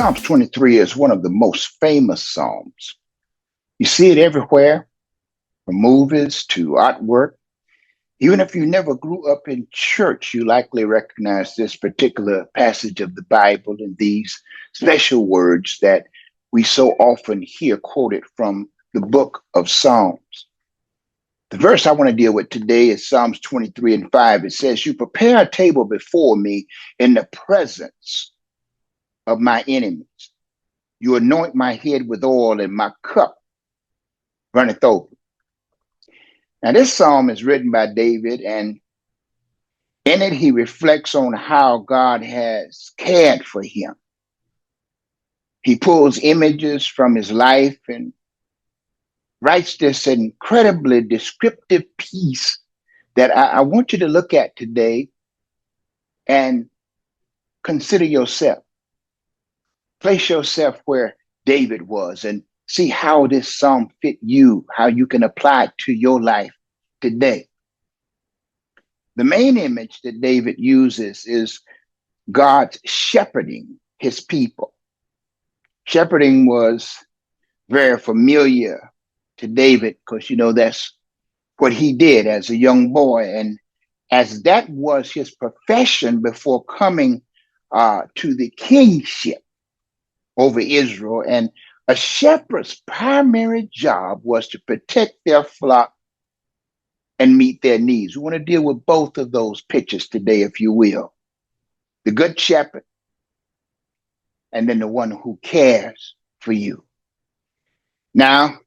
Psalms 23 is one of the most famous Psalms. You see it everywhere, from movies to artwork. Even if you never grew up in church, you likely recognize this particular passage of the Bible and these special words that we so often hear quoted from the book of Psalms. The verse I want to deal with today is Psalms 23 and 5. It says, "You prepare a table before me in the presence of my enemies. You anoint my head with oil, and my cup runneth over." Now, this psalm is written by David, and in it, he reflects on how God has cared for him. He pulls images from his life and writes this incredibly descriptive piece that I want you to look at today and consider yourself. Place yourself where David was and see how this psalm fit you, how you can apply it to your life today. The main image that David uses is God's shepherding his people. Shepherding was very familiar to David because, that's what he did as a young boy. And as that was his profession before coming to the kingship over Israel. And a shepherd's primary job was to protect their flock and meet their needs. We want to deal with both of those pictures today, if you will. The good shepherd, and then the one who cares for you. Now,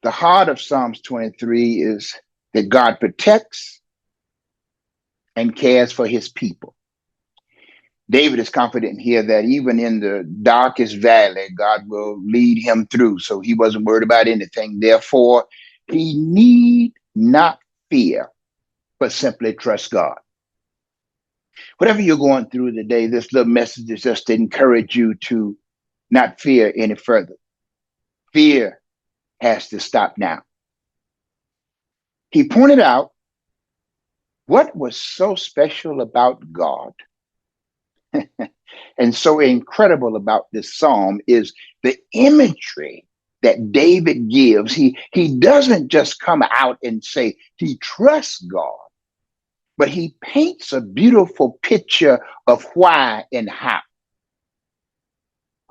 the heart of Psalms 23 is that God protects and cares for his people. David is confident here that even in the darkest valley, God will lead him through. So he wasn't worried about anything. Therefore, he need not fear, but simply trust God. Whatever you're going through today, this little message is just to encourage you to not fear any further. Fear has to stop now. He pointed out what was so special about God and so incredible about this psalm is the imagery that David gives. He doesn't just come out and say he trusts God, but he paints a beautiful picture of why and how.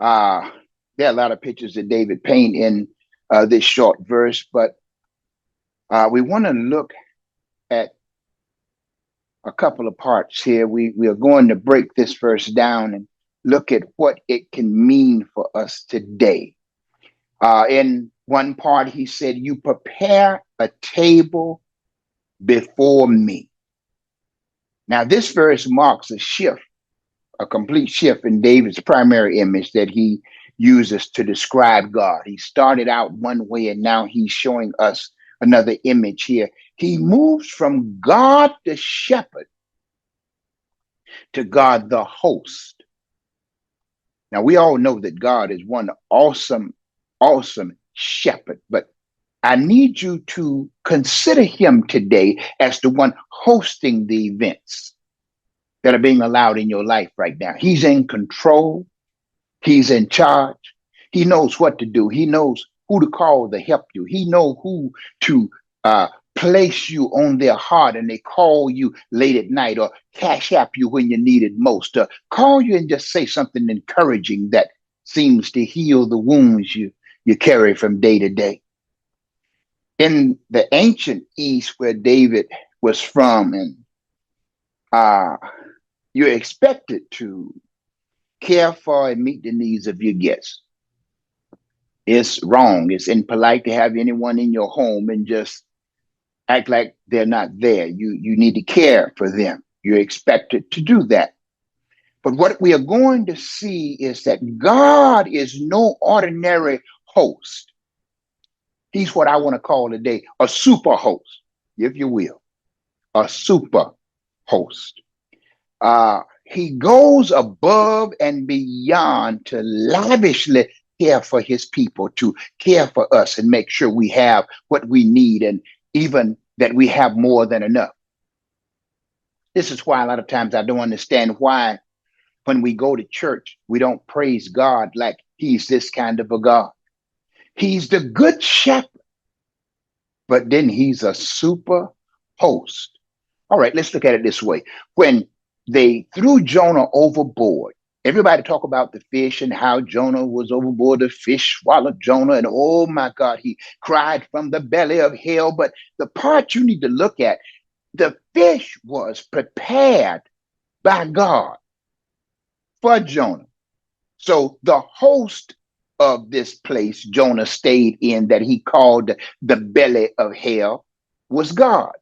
There are a lot of pictures that David paint in this short verse, but we want to look at a couple of parts here. We are going to break this verse down and look at what it can mean for us today. In one part, he said, "You prepare a table before me." Now, this verse marks a shift, a complete shift in David's primary image that he uses to describe God. He started out one way, and now he's showing us another image here. He moves from God the shepherd to God the host. Now, we all know that God is one awesome shepherd, but I need you to consider him today as the one hosting the events that are being allowed in your life right now. He's in control. He's in charge. He knows what to do. He knows who to call to help you. He knows who to place you on their heart, and they call you late at night or cash app you when you need it most, or call you and just say something encouraging that seems to heal the wounds you carry from day to day. In the ancient East where David was from, and you're expected to care for and meet the needs of your guests. It's wrong. It's impolite to have anyone in your home and just act like they're not there. You need to care for them. You're expected to do that. But what we are going to see is that God is no ordinary host. He's what I want to call today a super host, if you will, a super host. He goes above and beyond to lavishly care for his people, to care for us and make sure we have what we need, and even that we have more than enough. This is why a lot of times I don't understand why When we go to church, we don't praise God like he's this kind of a God. He's the good shepherd, but then he's a super host. All right, let's look at it this way. When they threw Jonah overboard, everybody talk about the fish and how Jonah was overboard, the fish swallowed Jonah, and oh my God, he cried from the belly of hell. But the part you need to look at, the fish was prepared by God for Jonah. So the host of this place Jonah stayed in, that he called the belly of hell, was God.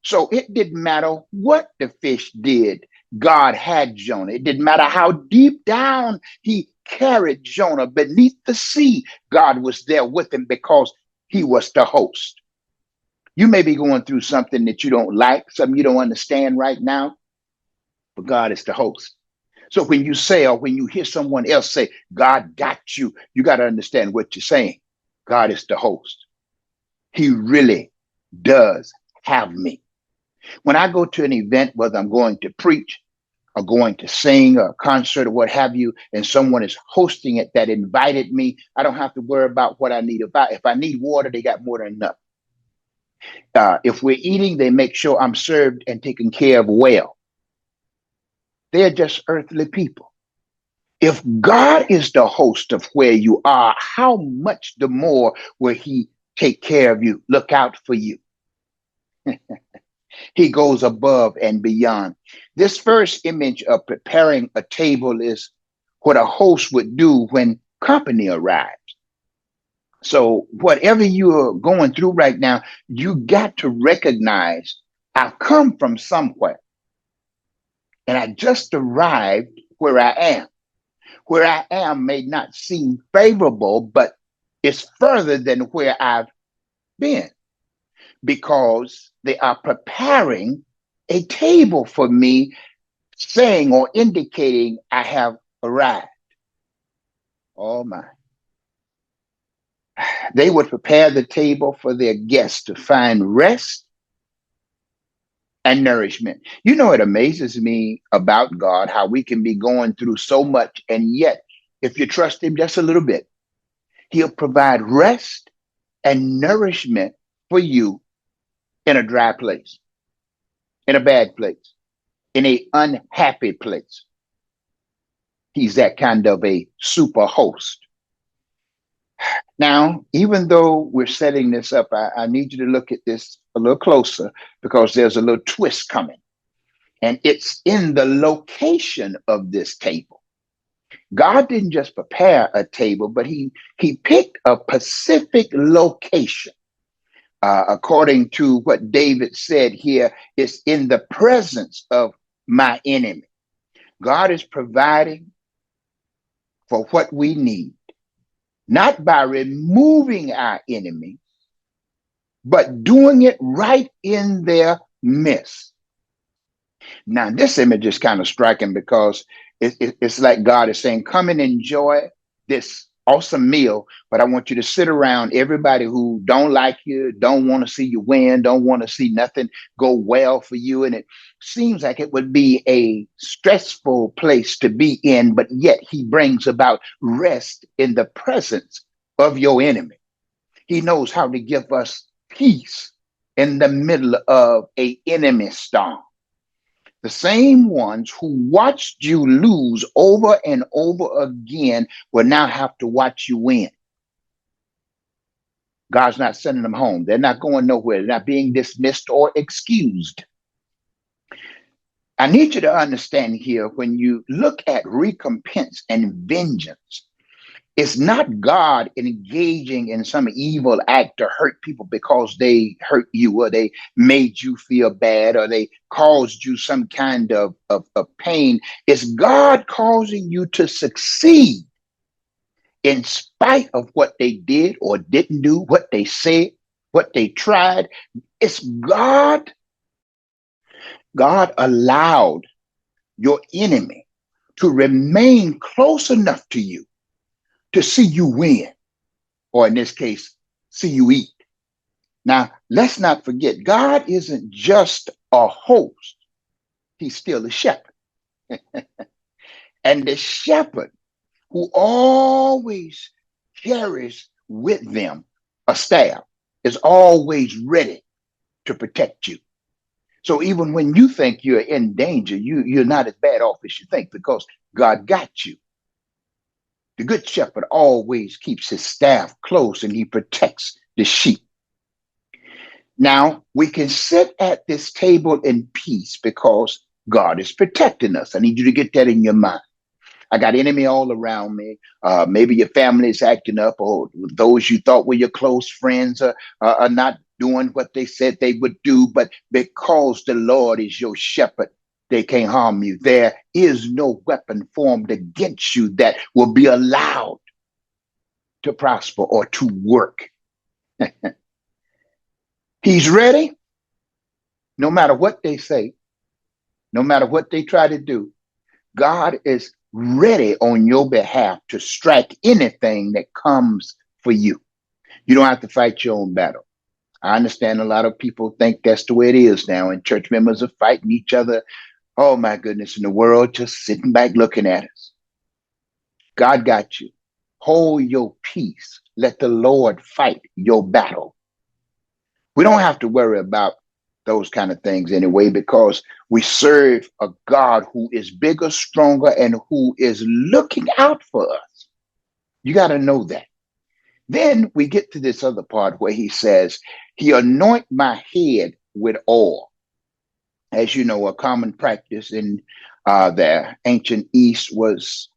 So it didn't matter what the fish did, God had Jonah. It didn't matter how deep down he carried Jonah beneath the sea, God was there with him because he was the host. You may be going through something that you don't like, something you don't understand right now, but God is the host. So when you say, or when you hear someone else say, God got you, you got to understand what you're saying. God is the host. He really does have me. When I go to an event, whether I'm going to preach or going to sing or a concert or what have you, and someone is hosting it that invited me, I don't have to worry about what I need. If I need water, they got more than enough. If we're eating, they make sure I'm served and taken care of well. They're just earthly people. If God is the host of where you are, how much the more will he take care of you, look out for you? He goes above and beyond. This first image of preparing a table is what a host would do when company arrives. So whatever you're going through right now, you got to recognize I've come from somewhere and I just arrived where I am. Where I am may not seem favorable, but it's further than where I've been because they are preparing a table for me, saying or indicating I have arrived. Oh my. They would prepare the table for their guests to find rest and nourishment. You know, it amazes me about God how we can be going through so much, and yet, if you trust him just a little bit, he'll provide rest and nourishment for you in a dry place, in a bad place, in a unhappy place. He's that kind of a super host. Now, even though we're setting this up, I need you to look at this a little closer because there's a little twist coming. And it's in the location of this table. God didn't just prepare a table, but he picked a specific location. According to what David said here, it's in the presence of my enemy. God is providing for what we need, not by removing our enemy, but doing it right in their midst. Now, this image is kind of striking because it's like God is saying, come and enjoy this awesome meal, but I want you to sit around everybody who don't like you, don't want to see you win, don't want to see nothing go well for you. And it seems like it would be a stressful place to be in, but yet he brings about rest in the presence of your enemy. He knows how to give us peace in the middle of an enemy storm. The same ones who watched you lose over and over again will now have to watch you win. God's not sending them home. They're not going nowhere. They're not being dismissed or excused. I need you to understand here, when you look at recompense and vengeance, it's not God engaging in some evil act to hurt people because they hurt you or they made you feel bad or they caused you some kind of pain. It's God causing you to succeed in spite of what they did or didn't do, what they said, what they tried. It's God. God allowed your enemy to remain close enough to you to see you win, or in this case, see you eat. Now, let's not forget, God isn't just a host. He's still a shepherd. And the shepherd who always carries with them a staff is always ready to protect you. So even when you think you're in danger, you're not as bad off as you think because God got you. The good shepherd always keeps his staff close and he protects the sheep. Now we can sit at this table in peace because God is protecting us. I need you to get that in your mind. I got enemy all around me. Maybe your family is acting up, or those you thought were your close friends are not doing what they said they would do. But because the Lord is your shepherd, they can't harm you. There is no weapon formed against you that will be allowed to prosper or to work. He's ready, no matter what they say, no matter what they try to do. God is ready on your behalf to strike anything that comes for you. You don't have to fight your own battle. I understand a lot of people think that's the way it is now, and church members are fighting each other. Oh my goodness, in the world just sitting back looking at us. God got you. Hold your peace. Let the Lord fight your battle. We don't have to worry about those kind of things anyway, because we serve a God who is bigger, stronger, and who is looking out for us. You got to know that. Then we get to this other part where he says, he anoint my head with oil. As you know, a common practice in the ancient East was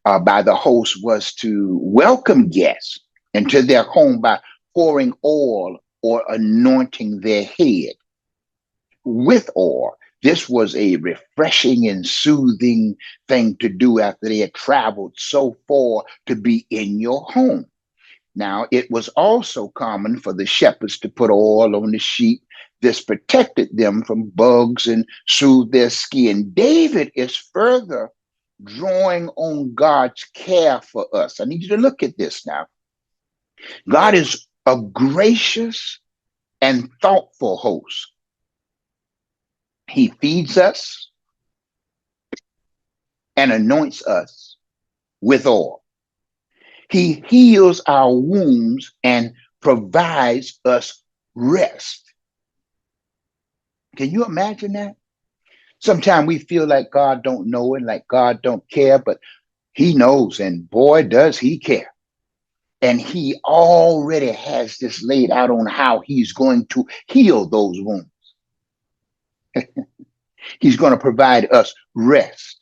by the host was to welcome guests into their home by pouring oil or anointing their head with oil. This was a refreshing and soothing thing to do after they had traveled so far to be in your home. Now, it was also common for the shepherds to put oil on the sheep. This protected them from bugs and soothed their skin. David is further drawing on God's care for us. I need you to look at this now. God is a gracious and thoughtful host. He feeds us and anoints us with oil. He heals our wounds and provides us rest. Can you imagine that? Sometimes we feel like God don't know and like God don't care, but he knows, and boy, does he care. And he already has this laid out on how he's going to heal those wounds. He's going to provide us rest.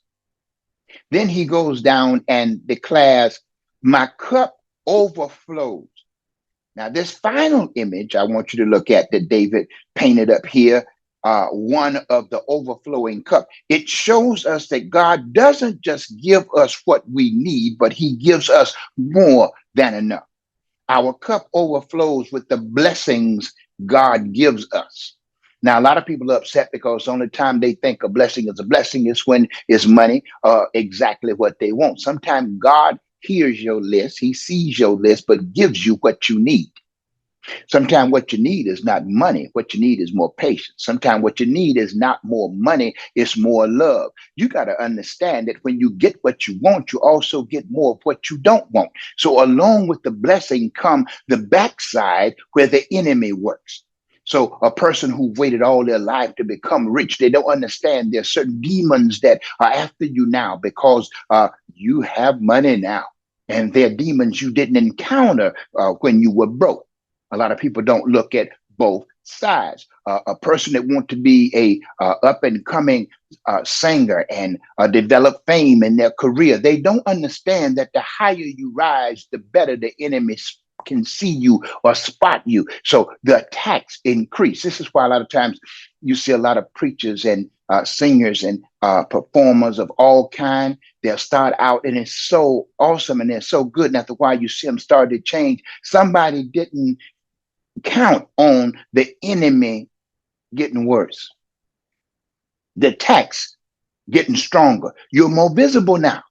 Then he goes down and declares, my cup overflows. Now, this final image I want you to look at that David painted up here, one of the overflowing cup. It shows us that God doesn't just give us what we need, but he gives us more than enough. Our cup overflows with the blessings God gives us. Now, a lot of people are upset because the only time they think a blessing is when it's money, exactly what they want. Sometimes God hears your list, he sees your list, but gives you what you need. Sometimes what you need is not money. What you need is more patience. Sometimes what you need is not more money, it's more love. You got to understand that when you get what you want, you also get more of what you don't want. So along with the blessing come the backside where the enemy works. So a person who waited all their life to become rich, they don't understand there's certain demons that are after you now because you have money now. And they're demons you didn't encounter when you were broke. A lot of people don't look at both sides. A person that wants to be a up and coming singer and develop fame in their career, they don't understand that the higher you rise, the better the enemy can see you or spot you. So the attacks increase. This is why a lot of times you see a lot of preachers and singers and performers of all kind. They'll start out and it's so awesome and they're so good. And after a while, you see them start to change. Somebody didn't count on the enemy getting worse, the attacks getting stronger. You're more visible now.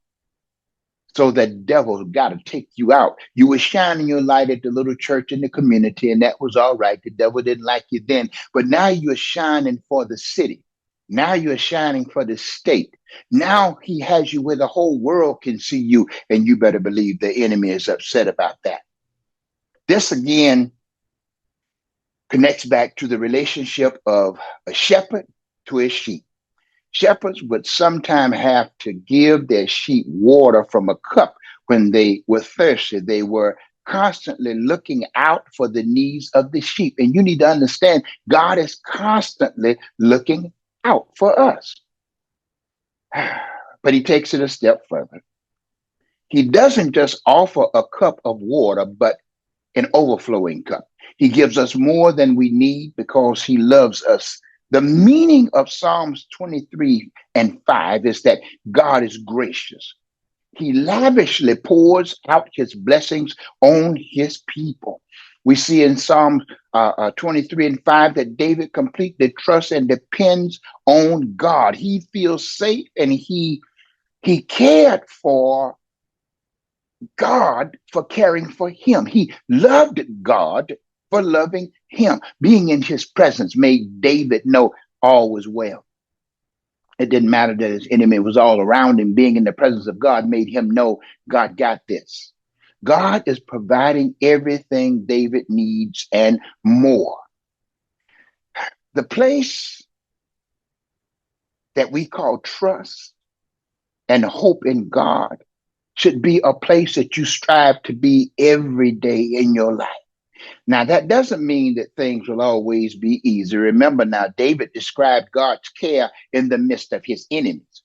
So the devil got to take you out. You were shining your light at the little church in the community, and that was all right. The devil didn't like you then, but now you're shining for the city. Now you're shining for the state. Now he has you where the whole world can see you, and you better believe the enemy is upset about that. This again connects back to the relationship of a shepherd to his sheep. Shepherds would sometimes have to give their sheep water from a cup when they were thirsty. They were constantly looking out for the needs of the sheep. And you need to understand, God is constantly looking out for us. But he takes it a step further. He doesn't just offer a cup of water, but an overflowing cup. He gives us more than we need because he loves us. The meaning of Psalms 23 and 5 is that God is gracious. He lavishly pours out his blessings on his people. We see in Psalm 23 and 5 that David completely trusts and depends on God. He feels safe and he cared for God for caring for him. He loved God for loving him. Being in his presence made David know all was well. It didn't matter that his enemy was all around him. Being in the presence of God made him know God got this. God is providing everything David needs and more. The place that we call trust and hope in God should be a place that you strive to be every day in your life. Now, that doesn't mean that things will always be easy. Remember now, David described God's care in the midst of his enemies.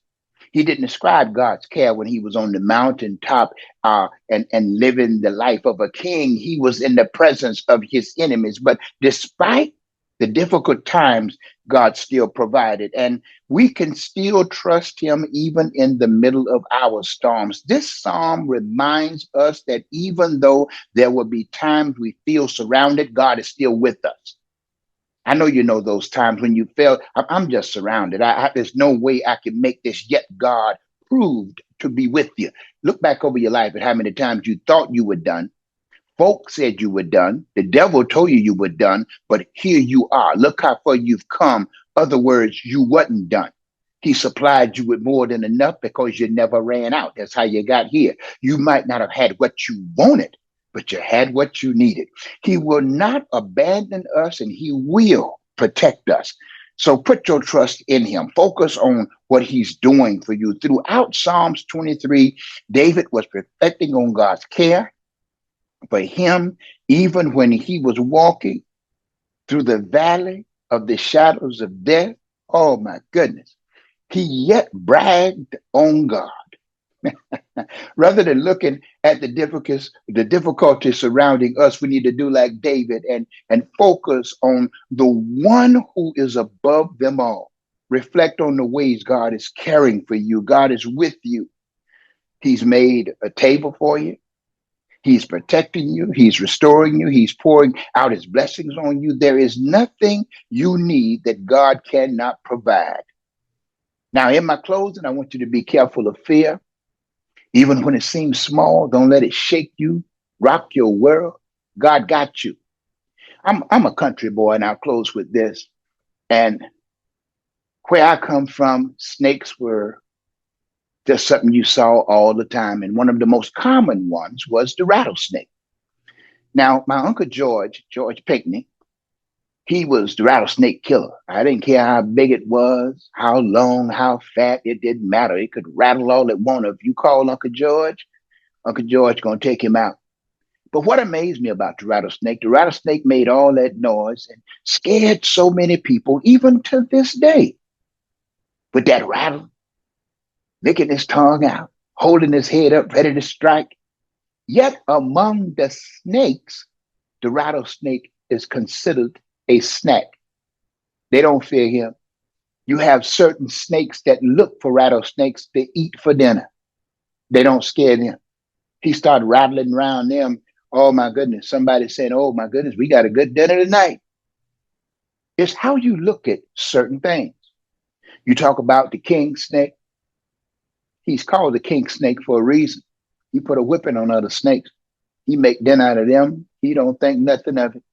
He didn't describe God's care when he was on the mountaintop and living the life of a king. He was in the presence of his enemies. But despite the difficult times, God still provided. And we can still trust him even in the middle of our storms. This psalm reminds us that even though there will be times we feel surrounded, God is still with us. I know you know those times when you felt, I'm just surrounded. There's no way I can make this, yet God proved to be with you. Look back over your life at how many times you thought you were done. Folks said you were done. The devil told you were done, but here you are. Look how far you've come. Other words, you wasn't done. He supplied you with more than enough because you never ran out. That's how you got here. You might not have had what you wanted, but you had what you needed. He will not abandon us and he will protect us. So put your trust in him. Focus on what he's doing for you. Throughout Psalms 23, David was reflecting on God's care for him, even when he was walking through the valley of the shadows of death. Oh my goodness. He yet bragged on God. Rather than looking at the difficulties surrounding us, we need to do like David and focus on the one who is above them all. Reflect on the ways God is caring for you. God is with you. He's made a table for you. He's protecting you. He's restoring you. He's pouring out his blessings on you. There is nothing you need that God cannot provide. Now, in my closing, I want you to be careful of fear. Even when it seems small, don't let it shake you, rock your world. God got you. I'm a country boy, and I'll close with this. And where I come from, snakes were just something you saw all the time. And one of the most common ones was the rattlesnake. Now, my Uncle George Pinckney, he was the rattlesnake killer. I didn't care how big it was, how long, how fat, it didn't matter. It could rattle all it wanted. If you call Uncle George gonna take him out. But what amazed me about the rattlesnake made all that noise and scared so many people, even to this day. With that rattle, licking his tongue out, holding his head up, ready to strike. Yet among the snakes, the rattlesnake is considered a snack. They don't fear him. You have certain snakes that look for rattlesnakes to eat for dinner. They don't scare them. He started rattling around them. Oh my goodness. Somebody said, oh my goodness, we got a good dinner tonight. It's how you look at certain things. You talk about the king snake. He's called the king snake for a reason. He put a whipping on other snakes. He make dinner out of them. He don't think nothing of it.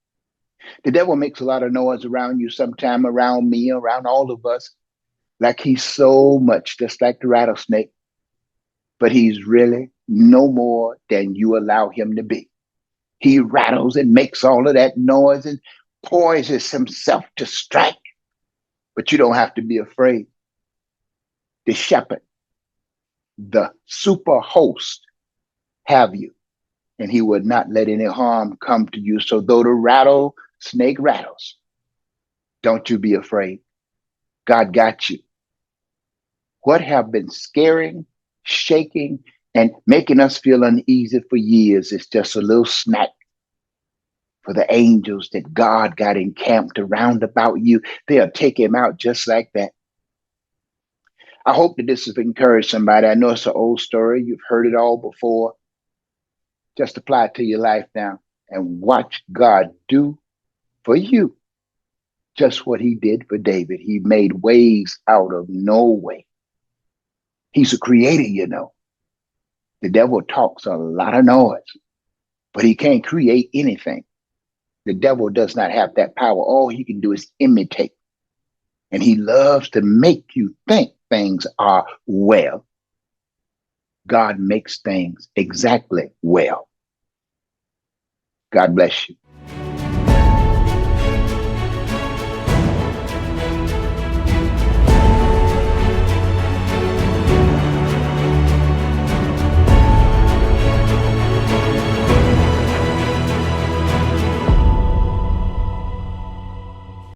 The devil makes a lot of noise around you sometime, around me, around all of us. like he's so much just like the rattlesnake, but he's really no more than you allow him to be. He rattles and makes all of that noise and poises himself to strike, but you don't have to be afraid. The shepherd, the super host, have you, and he would not let any harm come to you. So though the rattlesnake rattles, don't you be afraid. God got you. What have been scaring, shaking, and making us feel uneasy for years is just a little snack for the angels that God got encamped around about you. They'll take him out just like that. I hope that this has encouraged somebody. I know it's an old story. You've heard it all before. Just apply it to your life now and watch God do for you just what he did for David. He made ways out of no way. He's a creator, you know. The devil talks a lot of noise, but he can't create anything. The devil does not have that power. All he can do is imitate. And he loves to make you think things are well. God makes things exactly well. God bless you.